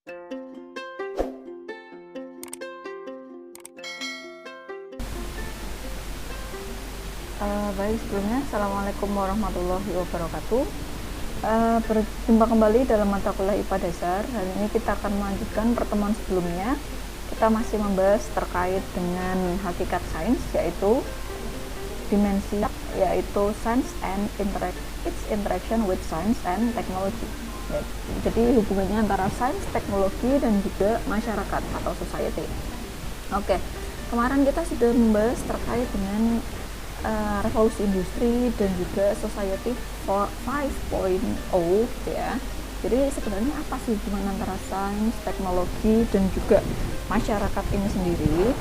Baik, sebelumnya Assalamualaikum warahmatullahi wabarakatuh. Berjumpa kembali dalam mata kuliah IPA dasar. Hari ini kita akan melanjutkan pertemuan sebelumnya. Kita masih membahas terkait dengan hakikat sains, yaitu dimensi, yaitu science and its interaction with science and technology. Jadi hubungannya antara sains, teknologi, dan juga masyarakat atau society. Oke, kemarin kita sudah membahas terkait dengan revolusi industri dan juga society 5.0 ya. Jadi sebenarnya apa sih hubungan antara sains, teknologi, dan juga masyarakat ini sendiri?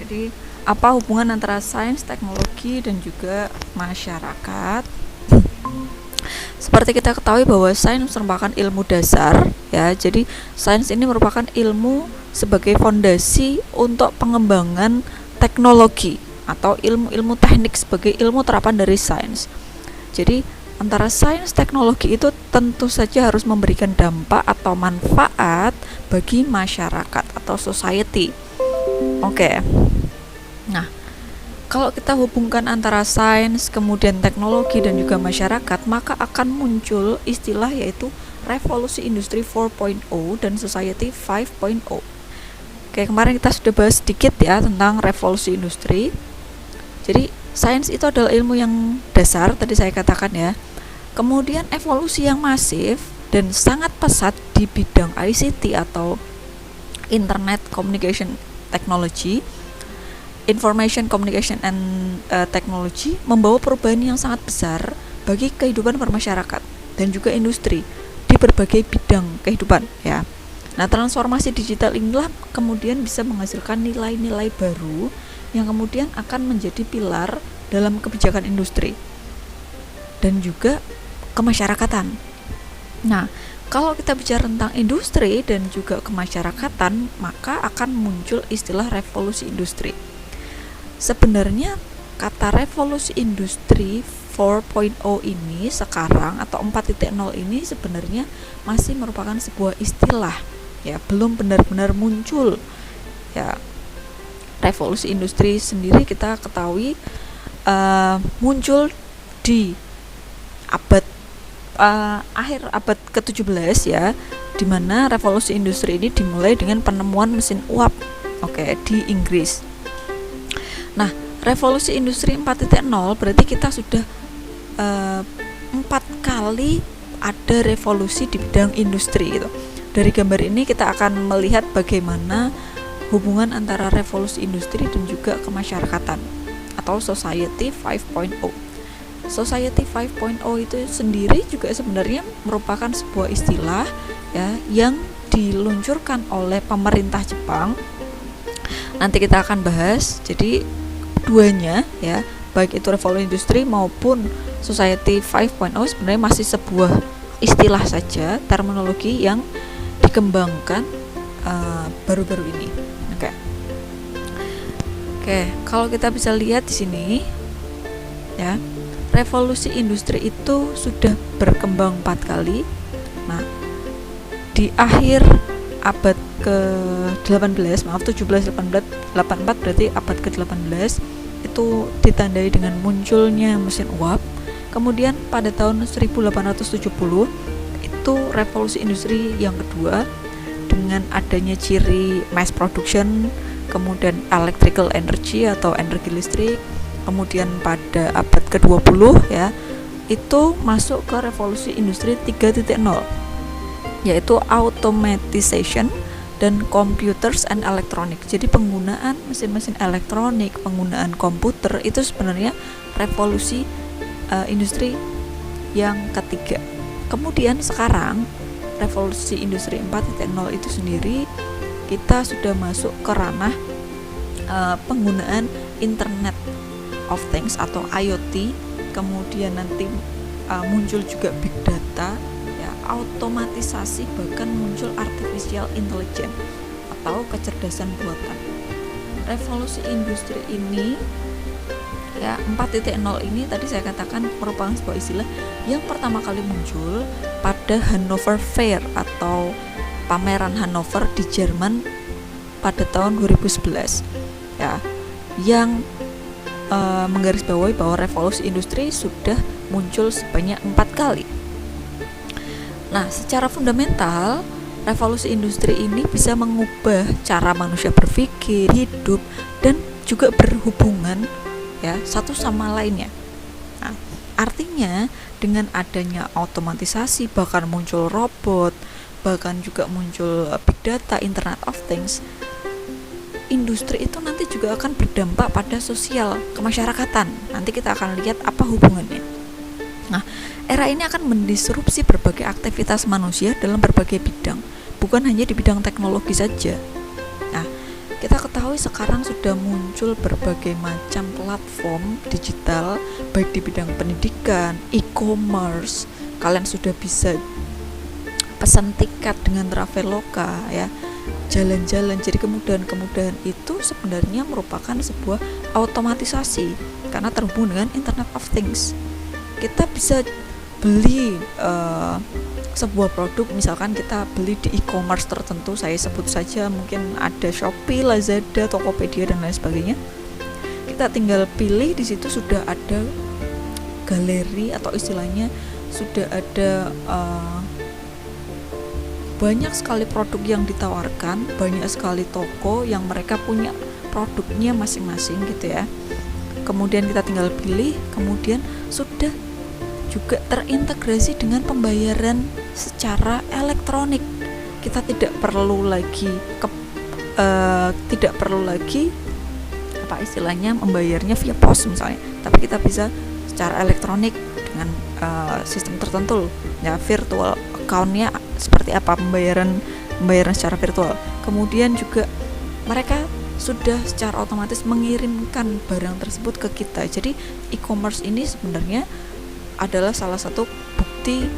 Jadi apa hubungan antara sains, teknologi, dan juga masyarakat? Seperti kita ketahui bahwa sains merupakan ilmu dasar ya. Jadi sains ini merupakan ilmu sebagai fondasi untuk pengembangan teknologi atau ilmu-ilmu teknik sebagai ilmu terapan dari sains. Jadi antara sains teknologi itu tentu saja harus memberikan dampak atau manfaat bagi masyarakat atau society. Oke. Nah, kalau kita hubungkan antara sains, kemudian teknologi dan juga masyarakat, maka akan muncul istilah yaitu revolusi industri 4.0 dan society 5.0. Oke, kemarin kita sudah bahas sedikit ya tentang revolusi industri. Jadi, sains itu adalah ilmu yang dasar, tadi saya katakan ya. Kemudian evolusi yang masif dan sangat pesat di bidang ICT atau Internet Communication Technology, Information Communication and Technology, membawa perubahan yang sangat besar bagi kehidupan bermasyarakat dan juga industri di berbagai bidang kehidupan ya. Nah, transformasi digital inilah kemudian bisa menghasilkan nilai-nilai baru yang kemudian akan menjadi pilar dalam kebijakan industri dan juga kemasyarakatan. Nah, kalau kita bicara tentang industri dan juga kemasyarakatan, maka akan muncul istilah revolusi industri. Sebenarnya kata revolusi industri 4.0 ini sekarang atau 4.0 ini sebenarnya masih merupakan sebuah istilah ya, belum benar-benar muncul ya. Revolusi industri sendiri kita ketahui muncul di akhir abad ke-17 ya, di mana revolusi industri ini dimulai dengan penemuan mesin uap di Inggris. Nah, revolusi industri 4.0 berarti kita sudah 4 kali ada revolusi di bidang industri gitu. Dari gambar ini kita akan melihat bagaimana hubungan antara revolusi industri dan juga kemasyarakatan atau society 5.0. Society 5.0 itu sendiri juga sebenarnya merupakan sebuah istilah ya yang diluncurkan oleh pemerintah Jepang. Nanti kita akan bahas. Jadi keduanya ya, baik itu revolusi industri maupun society 5.0 sebenarnya masih sebuah istilah saja, terminologi yang dikembangkan baru-baru ini. Oke, kalau kita bisa lihat di sini ya, revolusi industri itu sudah berkembang 4 kali. Nah, di akhir abad ke-18, 1784 berarti abad ke-18 itu ditandai dengan munculnya mesin uap. Kemudian pada tahun 1870 itu revolusi industri yang kedua dengan adanya ciri mass production, kemudian electrical energy atau energi listrik. Kemudian pada abad ke-20 ya, itu masuk ke revolusi industri 3.0 yaitu automatization dan computers and electronic. Jadi penggunaan mesin-mesin elektronik, penggunaan komputer itu sebenarnya revolusi industri yang ketiga. Kemudian sekarang revolusi industri 4.0 itu sendiri kita sudah masuk ke ranah penggunaan Internet of Things atau IoT. Kemudian nanti muncul juga big data ya, automatisasi, bahkan muncul artificial intelligence atau kecerdasan buatan. Revolusi industri ini ya. 4.0 ini tadi saya katakan merupakan sebuah istilah yang pertama kali muncul pada Hannover Fair atau pameran Hannover di Jerman pada tahun 2011 ya, yang menggarisbawahi bahwa revolusi industri sudah muncul sebanyak 4 kali. Nah, secara fundamental revolusi industri ini bisa mengubah cara manusia berpikir, hidup, dan juga berhubungan ya satu sama lainnya. Nah, artinya dengan adanya otomatisasi, bahkan muncul robot, bahkan juga muncul big data, Internet of Things, industri itu nanti juga akan berdampak pada sosial kemasyarakatan. Nanti kita akan lihat apa hubungannya. Nah, era ini akan mendisrupsi berbagai aktivitas manusia dalam berbagai bidang, bukan hanya di bidang teknologi saja. Nah, kita ketahui sekarang sudah muncul berbagai macam platform digital, baik di bidang pendidikan, e-commerce. Kalian sudah bisa pesan tiket dengan Traveloka ya, jalan-jalan. Jadi kemudahan-kemudahan itu sebenarnya merupakan sebuah otomatisasi karena terhubung dengan Internet of Things. Kita bisa beli sebuah produk, misalkan kita beli di e-commerce tertentu, saya sebut saja mungkin ada Shopee, Lazada, Tokopedia dan lain sebagainya. Kita tinggal pilih, di situ sudah ada galeri atau istilahnya sudah ada banyak sekali produk yang ditawarkan, banyak sekali toko yang mereka punya produknya masing-masing gitu ya. Kemudian kita tinggal pilih, kemudian sudah juga terintegrasi dengan pembayaran secara elektronik. Kita tidak perlu lagi apa istilahnya membayarnya via pos misalnya, tapi kita bisa secara elektronik dengan sistem tertentu ya, virtual account-nya seperti apa, pembayaran secara virtual. Kemudian juga mereka sudah secara otomatis mengirimkan barang tersebut ke kita. Jadi e-commerce ini sebenarnya adalah salah satu bukti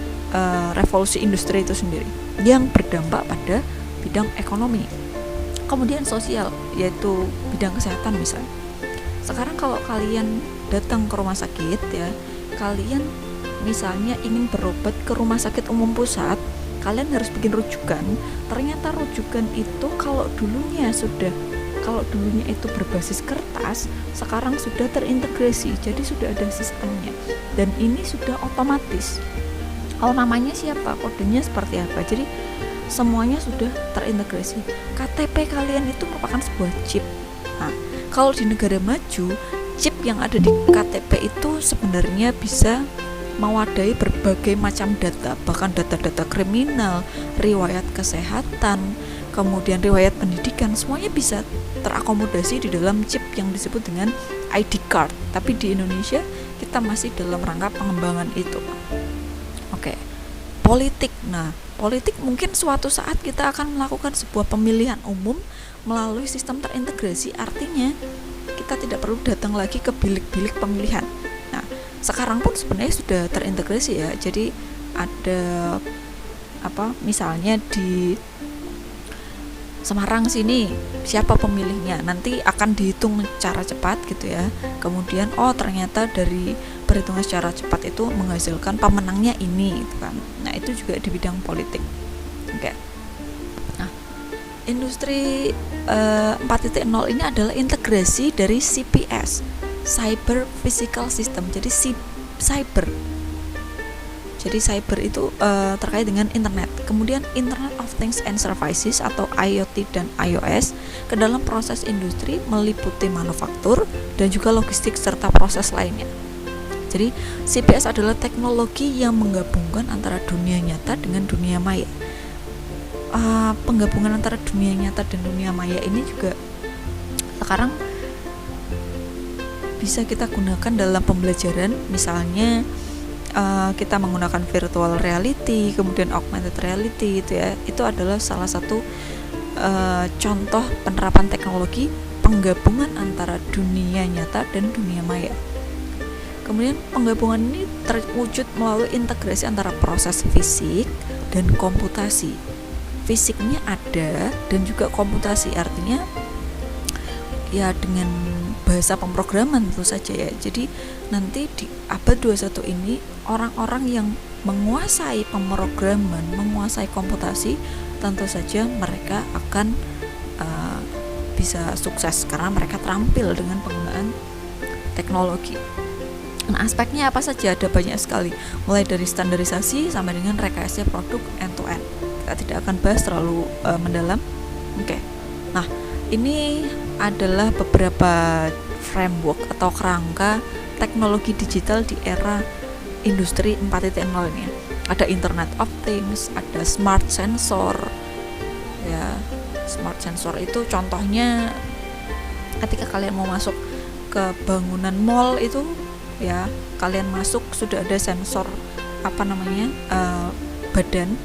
revolusi industri itu sendiri yang berdampak pada bidang ekonomi. Kemudian sosial, yaitu bidang kesehatan misalnya. Sekarang kalau kalian datang ke rumah sakit ya, kalian misalnya ingin berobat ke rumah sakit umum pusat, kalian harus bikin rujukan. Ternyata rujukan itu kalau dulunya itu berbasis kertas, sekarang sudah terintegrasi, jadi sudah ada sistemnya dan ini sudah otomatis. Namanya siapa, kodenya seperti apa, jadi semuanya sudah terintegrasi. KTP kalian itu merupakan sebuah chip. Nah, kalau di negara maju, chip yang ada di KTP itu sebenarnya bisa mewadahi berbagai macam data, bahkan data-data kriminal, riwayat kesehatan, kemudian riwayat pendidikan, semuanya bisa terakomodasi di dalam chip yang disebut dengan ID card. Tapi di Indonesia kita masih dalam rangka pengembangan itu. Oke. Politik. Nah, politik mungkin suatu saat kita akan melakukan sebuah pemilihan umum melalui sistem terintegrasi, artinya kita tidak perlu datang lagi ke bilik-bilik pemilihan. Nah, sekarang pun sebenarnya sudah terintegrasi ya. Jadi ada misalnya di Semarang sini siapa pemilihnya, nanti akan dihitung secara cepat gitu ya. Kemudian ternyata dari perhitungan secara cepat itu menghasilkan pemenangnya ini gitu kan. Nah, itu juga di bidang politik. Oke. Nah, industri 4.0 ini adalah integrasi dari CPS, Cyber Physical System. Jadi cyber itu terkait dengan internet. Kemudian Internet of Things and Services atau IoT dan iOS ke dalam proses industri meliputi manufaktur dan juga logistik serta proses lainnya. Jadi CPS adalah teknologi yang menggabungkan antara dunia nyata dengan dunia maya. Penggabungan antara dunia nyata dan dunia maya ini juga sekarang bisa kita gunakan dalam pembelajaran. Misalnya kita menggunakan virtual reality, kemudian augmented reality itu ya, itu adalah salah satu contoh penerapan teknologi penggabungan antara dunia nyata dan dunia maya. Kemudian penggabungan ini terwujud melalui integrasi antara proses fisik dan komputasi. Fisiknya ada dan juga komputasi, artinya ya dengan bahasa pemrograman tentu saja ya. Jadi nanti di abad 21 ini orang-orang yang menguasai pemrograman, menguasai komputasi, tentu saja mereka akan bisa sukses karena mereka terampil dengan penggunaan teknologi. Nah, aspeknya apa saja? Ada banyak sekali, mulai dari standarisasi sampai dengan rekayasa produk end to end. Kita tidak akan bahas terlalu mendalam. Oke. Nah, ini adalah beberapa framework atau kerangka teknologi digital di era industri 4.0 ini. Ada Internet of Things, ada smart sensor. Ya, smart sensor itu contohnya ketika kalian mau masuk ke bangunan mall itu ya, kalian masuk sudah ada sensor badan,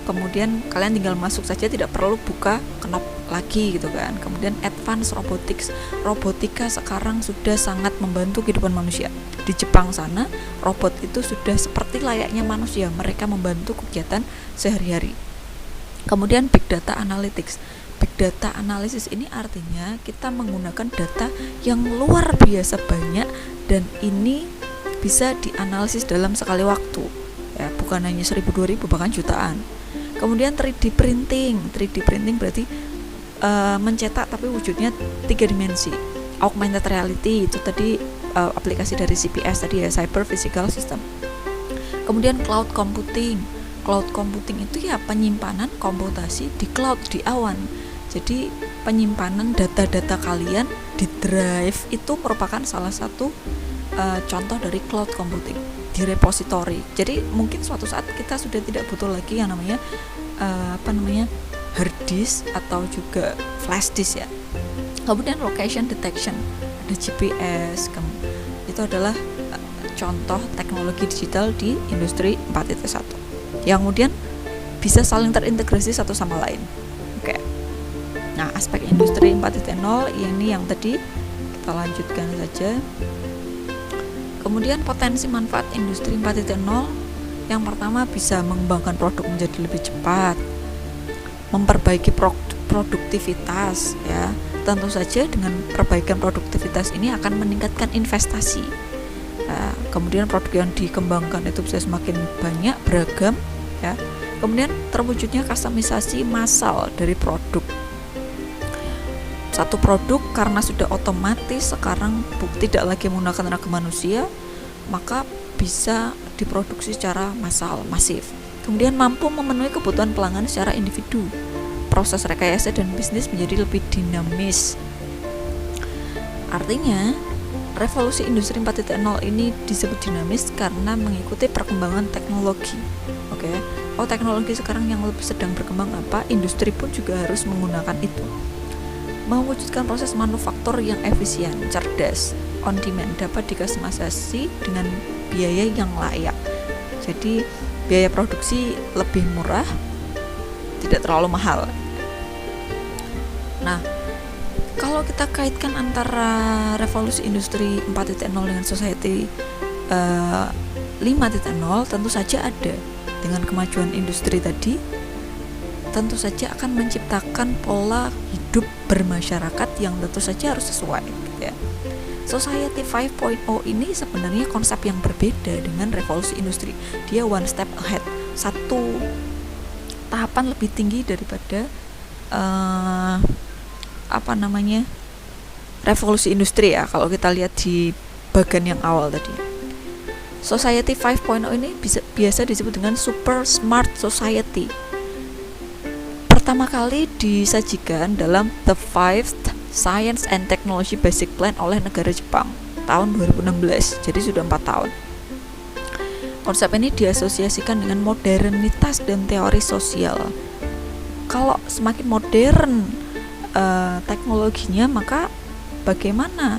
kemudian kalian tinggal masuk saja, tidak perlu buka knop lagi gitu kan. Kemudian advance robotika sekarang sudah sangat membantu kehidupan manusia. Di Jepang sana robot itu sudah seperti layaknya manusia, mereka membantu kegiatan sehari-hari. Kemudian big data analytics. Big data analysis ini artinya kita menggunakan data yang luar biasa banyak dan ini bisa dianalisis dalam sekali waktu ya, bukan hanya 1000, 2000, bahkan jutaan. Kemudian 3D printing berarti mencetak tapi wujudnya 3 dimensi. Augmented reality itu tadi aplikasi dari CPS tadi ya, Cyber Physical System. Kemudian cloud computing itu ya penyimpanan komputasi di cloud, di awan. Jadi penyimpanan data-data kalian di drive itu merupakan salah satu contoh dari cloud computing, di repository. Jadi mungkin suatu saat kita sudah tidak butuh lagi yang namanya hard disk atau juga flash disk ya. Kemudian location detection, ada GPS, itu adalah contoh teknologi digital di industri 4.1 yang kemudian bisa saling terintegrasi satu sama lain. Oke. Nah, aspek industri 4.0 ini yang tadi kita lanjutkan saja. Kemudian potensi manfaat industri 4.0 yang pertama bisa mengembangkan produk menjadi lebih cepat, memperbaiki produktivitas ya. Tentu saja dengan perbaikan produktivitas ini akan meningkatkan investasi. Nah, kemudian produk yang dikembangkan itu bisa semakin banyak, beragam ya. Kemudian terwujudnya kustomisasi massal dari produk. Satu produk karena sudah otomatis sekarang tidak lagi menggunakan tenaga manusia, maka bisa diproduksi secara massal, masif. Kemudian mampu memenuhi kebutuhan pelanggan secara individu. Proses rekayasa dan bisnis menjadi lebih dinamis. Artinya, revolusi industri 4.0 ini disebut dinamis karena mengikuti perkembangan teknologi. Oke. Oh, teknologi sekarang yang lebih sedang berkembang apa? Industri pun juga harus menggunakan itu. Mewujudkan proses manufaktur yang efisien, cerdas, on demand, dapat dikustomisasi dengan biaya yang layak. Jadi biaya produksi lebih murah, tidak terlalu mahal. Nah, kalau kita kaitkan antara revolusi industri 4.0 dengan society 5.0, tentu saja ada. Dengan kemajuan industri tadi, tentu saja akan menciptakan pola hidup bermasyarakat yang tentu saja harus sesuai ya. Society 5.0 ini sebenarnya konsep yang berbeda dengan revolusi industri. Dia one step ahead, satu tahapan lebih tinggi daripada revolusi industri ya, kalau kita lihat di bagian yang awal tadi. Society 5.0 ini biasa disebut dengan super smart society. Pertama kali disajikan dalam The Fifth Science and Technology Basic Plan oleh negara Jepang tahun 2016, jadi sudah 4 tahun. Konsep ini diasosiasikan dengan modernitas dan teori sosial. Kalau semakin modern teknologinya, maka bagaimana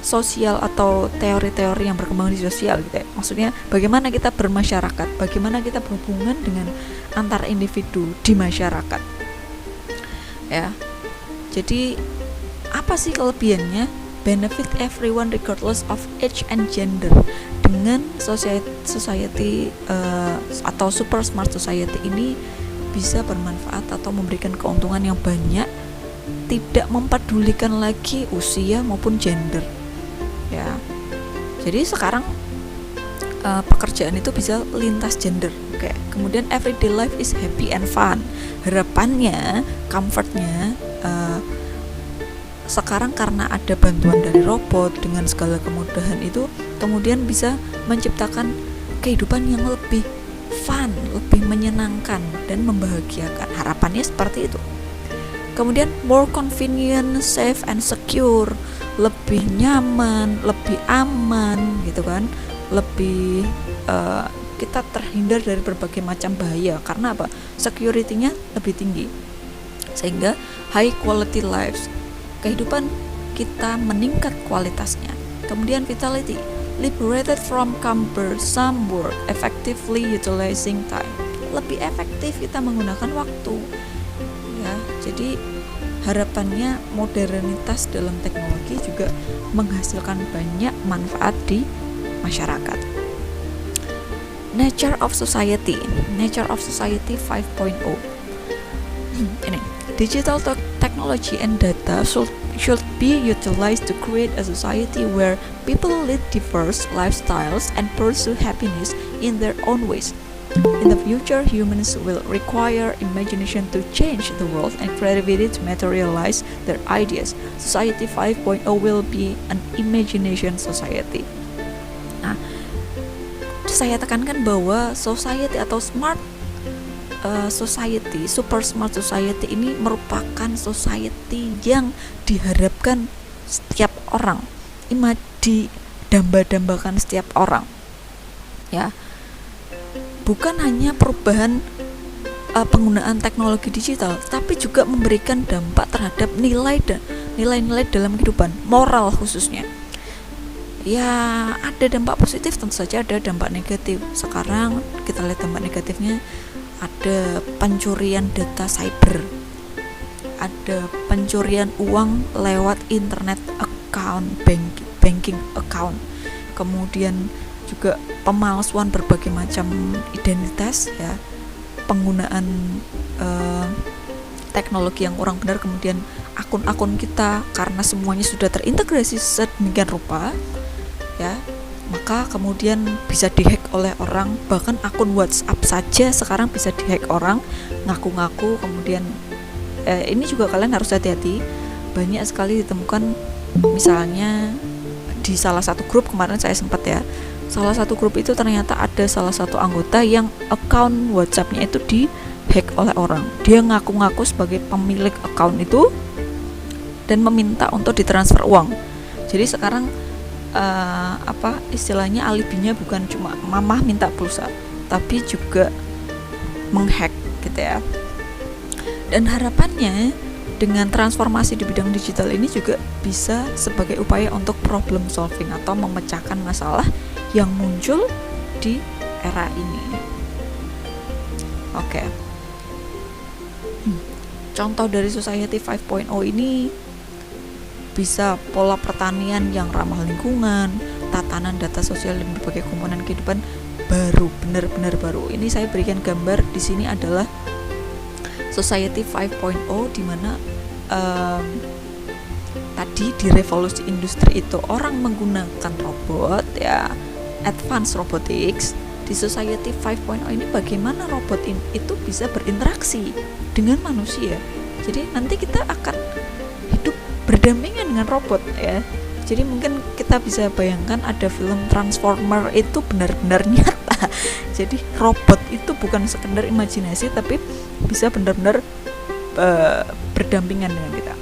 sosial atau teori-teori yang berkembang di sosial gitu ya. Maksudnya bagaimana kita bermasyarakat, bagaimana kita berhubungan dengan antar individu di masyarakat. Ya. Jadi apa sih kelebihannya? Benefit everyone regardless of age and gender. Dengan society atau super smart society ini bisa bermanfaat atau memberikan keuntungan yang banyak tidak mempedulikan lagi usia maupun gender ya. Jadi sekarang pekerjaan itu bisa lintas gender. Oke. Kemudian everyday life is happy and fun. Harapannya, comfortnya sekarang karena ada bantuan dari robot dengan segala kemudahan itu, kemudian bisa menciptakan kehidupan yang lebih fun, lebih menyenangkan dan membahagiakan. Harapannya seperti itu. Kemudian more convenient, safe and secure, lebih nyaman, lebih aman gitu kan, lebih kita terhindar dari berbagai macam bahaya. Karena apa? Security-nya lebih tinggi, sehingga high quality lives, kehidupan kita meningkat kualitasnya. Kemudian vitality, liberated from cumbersome work, effectively utilizing time, lebih efektif kita menggunakan waktu ya. Jadi harapannya modernitas dalam teknologi juga menghasilkan banyak manfaat di masyarakat. Nature of Society 5.0. Ini digital technology and data should be utilized to create a society where people lead diverse lifestyles and pursue happiness in their own ways. In the future, humans will require imagination to change the world and creativity to materialize their ideas. Society 5.0 will be an imagination society. Nah, saya tekankan bahwa society atau smart society, super smart society ini merupakan society yang diharapkan setiap orang, didamba-dambakan setiap orang ya. Bukan hanya perubahan penggunaan teknologi digital, tapi juga memberikan dampak terhadap nilai-nilai dalam kehidupan, moral khususnya. Ya, ada dampak positif, tentu saja ada dampak negatif. Sekarang kita lihat dampak negatifnya, ada pencurian data cyber, ada pencurian uang lewat internet account, banking account, kemudian juga pemalsuan berbagai macam identitas ya, penggunaan teknologi yang kurang benar, kemudian akun-akun kita karena semuanya sudah terintegrasi sedemikian rupa ya, maka kemudian bisa dihack oleh orang. Bahkan akun WhatsApp saja sekarang bisa dihack orang, ngaku-ngaku. Kemudian ini juga kalian harus hati-hati, banyak sekali ditemukan, misalnya di salah satu grup kemarin saya sempat ya, salah satu grup itu ternyata ada salah satu anggota yang akun WhatsApp-nya itu dihack oleh orang. Dia ngaku-ngaku sebagai pemilik akun itu dan meminta untuk ditransfer uang. Jadi sekarang istilahnya alibinya bukan cuma mamah minta pulsa, tapi juga menghack gitu ya. Dan harapannya dengan transformasi di bidang digital ini juga bisa sebagai upaya untuk problem solving atau memecahkan masalah yang muncul di era ini. Oke. Contoh dari Society 5.0 ini bisa pola pertanian yang ramah lingkungan, tatanan data sosial dan berbagai komponen kehidupan baru, benar-benar baru. Ini saya berikan gambar di sini adalah Society 5.0 di mana tadi di revolusi industri itu orang menggunakan robot ya, advanced robotics. Di Society 5.0 ini bagaimana robot itu bisa berinteraksi dengan manusia. Jadi nanti kita akan hidup berdampingan dengan robot ya. Jadi mungkin kita bisa bayangkan ada film Transformer itu benar-benar nyata. Jadi robot itu bukan sekedar imajinasi, tapi bisa benar-benar berdampingan dengan kita.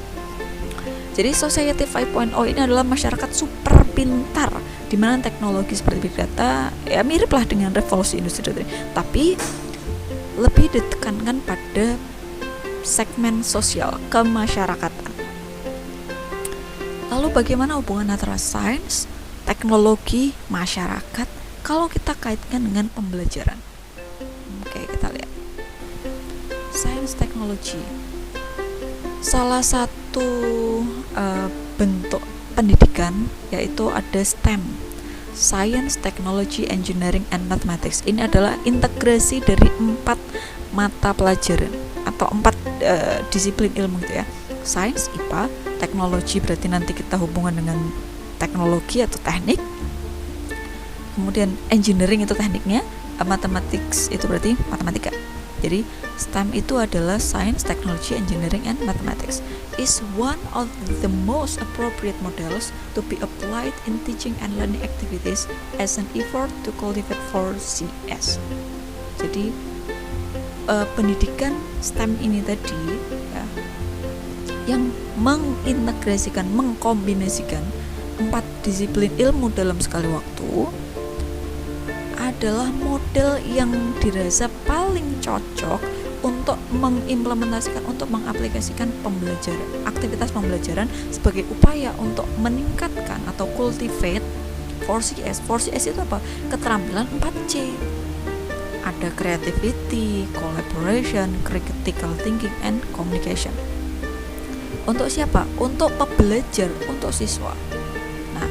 Jadi Society 5.0 ini adalah masyarakat super pintar, di mana teknologi seperti big data ya miriplah dengan revolusi industri tadi, tapi lebih ditekankan pada segmen sosial kemasyarakatan. Lalu bagaimana hubungan antara sains, teknologi, masyarakat kalau kita kaitkan dengan pembelajaran? Oke, kita lihat. Sains teknologi. Salah satu bentuk pendidikan yaitu ada STEM, Science, Technology, Engineering, and Mathematics. Ini adalah integrasi dari 4 mata pelajaran atau 4 disiplin ilmu gitu ya. sains IPA, teknologi berarti nanti kita hubungan dengan teknologi atau teknik, kemudian engineering itu tekniknya, mathematics itu berarti matematika. Jadi STEM itu adalah Science, Technology, Engineering, and Mathematics. Is one of the most appropriate models to be applied in teaching and learning activities as an effort to cultivate for CS. Jadi pendidikan STEM ini tadi ya, yang mengintegrasikan, mengkombinasikan 4 disiplin ilmu dalam sekali waktu adalah model yang dirasa paling cocok untuk mengimplementasikan, untuk mengaplikasikan pembelajaran, aktivitas pembelajaran sebagai upaya untuk meningkatkan atau cultivate 4CS. 4CS itu apa? Keterampilan 4C. Ada creativity, collaboration, critical thinking, and communication. Untuk siapa? Untuk pembelajar, untuk siswa. Nah,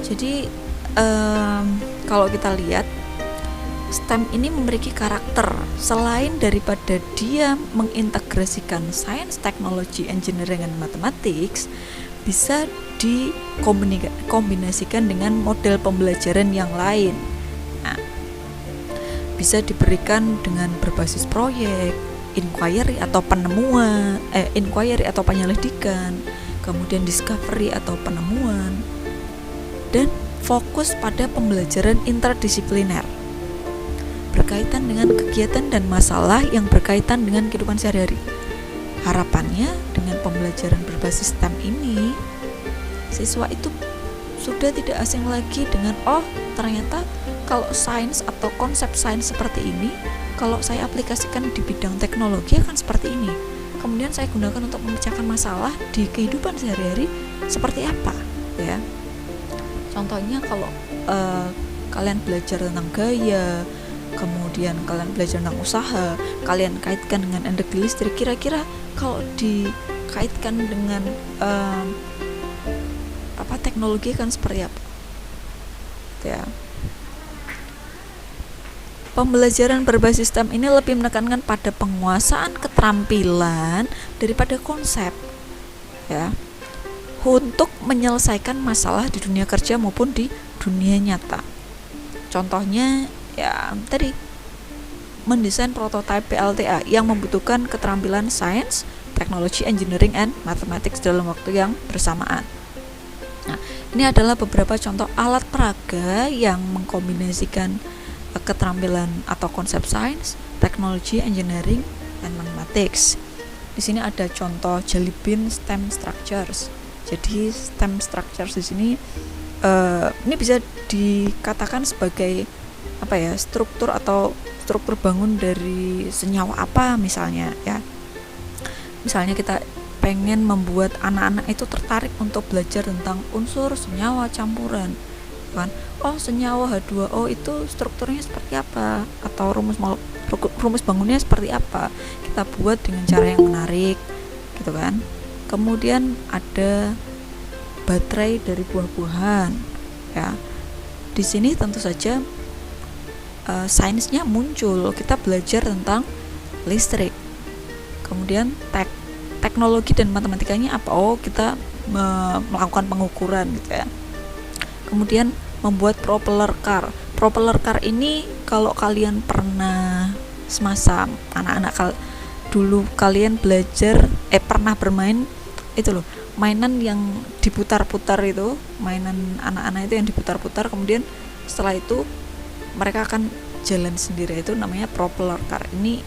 jadi kalau kita lihat STEM ini memiliki karakter, selain daripada dia mengintegrasikan Science, Technology, Engineering, and Mathematics, bisa dikombinasikan dengan model pembelajaran yang lain. Nah, bisa diberikan dengan berbasis proyek, inquiry atau penemuan, inquiry atau penyelidikan, kemudian discovery atau penemuan, dan fokus pada pembelajaran interdisipliner berkaitan dengan kegiatan dan masalah yang berkaitan dengan kehidupan sehari-hari. Harapannya dengan pembelajaran berbasis STEM ini, siswa itu sudah tidak asing lagi dengan ternyata kalau sains atau konsep sains seperti ini, kalau saya aplikasikan di bidang teknologi akan seperti ini. Kemudian saya gunakan untuk memecahkan masalah di kehidupan sehari-hari seperti apa, ya. Contohnya kalau kalian belajar tentang gaya, kemudian kalian belajar tentang usaha, kalian kaitkan dengan energi listrik, kira-kira kalau dikaitkan dengan teknologi kan seperti apa? Ya. Pembelajaran berbasis STEM ini lebih menekankan pada penguasaan keterampilan daripada konsep, ya, untuk menyelesaikan masalah di dunia kerja maupun di dunia nyata. Contohnya ya tadi mendesain prototipe PLTA yang membutuhkan keterampilan Science, Technology, Engineering, and Mathematics dalam waktu yang bersamaan. Nah, ini adalah beberapa contoh alat peraga yang mengkombinasikan keterampilan atau konsep Science, Technology, Engineering, and Mathematics. Di sini ada contoh Jelly Bean STEM Structures. Jadi STEM structures di sini ini bisa dikatakan sebagai struktur atau struktur bangun dari senyawa apa misalnya, ya. Misalnya kita pengen membuat anak-anak itu tertarik untuk belajar tentang unsur senyawa campuran, kan? Senyawa H2O itu strukturnya seperti apa, atau rumus bangunnya seperti apa. Kita buat dengan cara yang menarik, gitu kan. Kemudian ada baterai dari buah-buahan, ya. Di sini tentu saja sainsnya muncul, kita belajar tentang listrik. Kemudian teknologi dan matematikanya apa? Kita melakukan pengukuran, gitu ya. Kemudian membuat propeller car. Propeller car ini kalau kalian pernah semasa anak-anak dulu kalian belajar pernah bermain itu loh, mainan yang diputar-putar itu, mainan anak-anak itu yang diputar-putar, kemudian setelah itu mereka akan jalan sendiri, itu namanya propeller car. Ini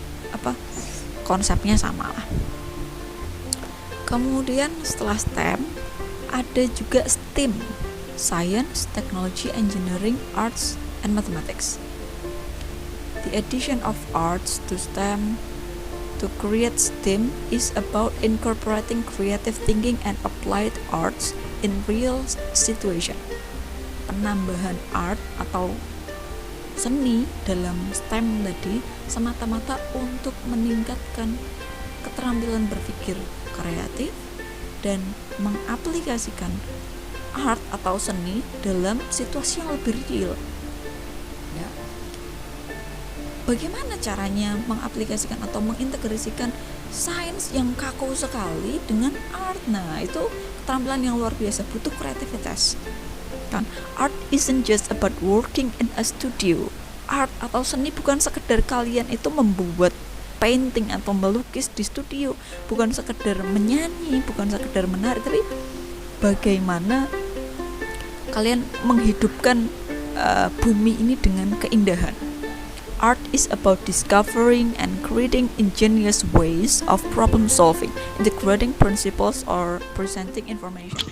konsepnya sama lah. Kemudian setelah STEM ada juga STEAM, Science, Technology, Engineering, Arts, and Mathematics. The addition of arts to STEM to create STEAM is about incorporating creative thinking and applied arts in real situation. Penambahan art atau seni dalam STEM tadi semata-mata untuk meningkatkan keterampilan berpikir kreatif dan mengaplikasikan art atau seni dalam situasi yang lebih real. Ya. Bagaimana caranya mengaplikasikan atau mengintegrasikan sains yang kaku sekali dengan art. Nah, itu keterampilan yang luar biasa, butuh kreativitas. Kan, art isn't just about working in a studio. Art atau seni bukan sekedar kalian itu membuat painting atau melukis di studio, bukan sekedar menyanyi, bukan sekedar menari, tapi bagaimana kalian menghidupkan bumi ini dengan keindahan. Art is about discovering and creating ingenious ways of problem solving, integrating principles or presenting information.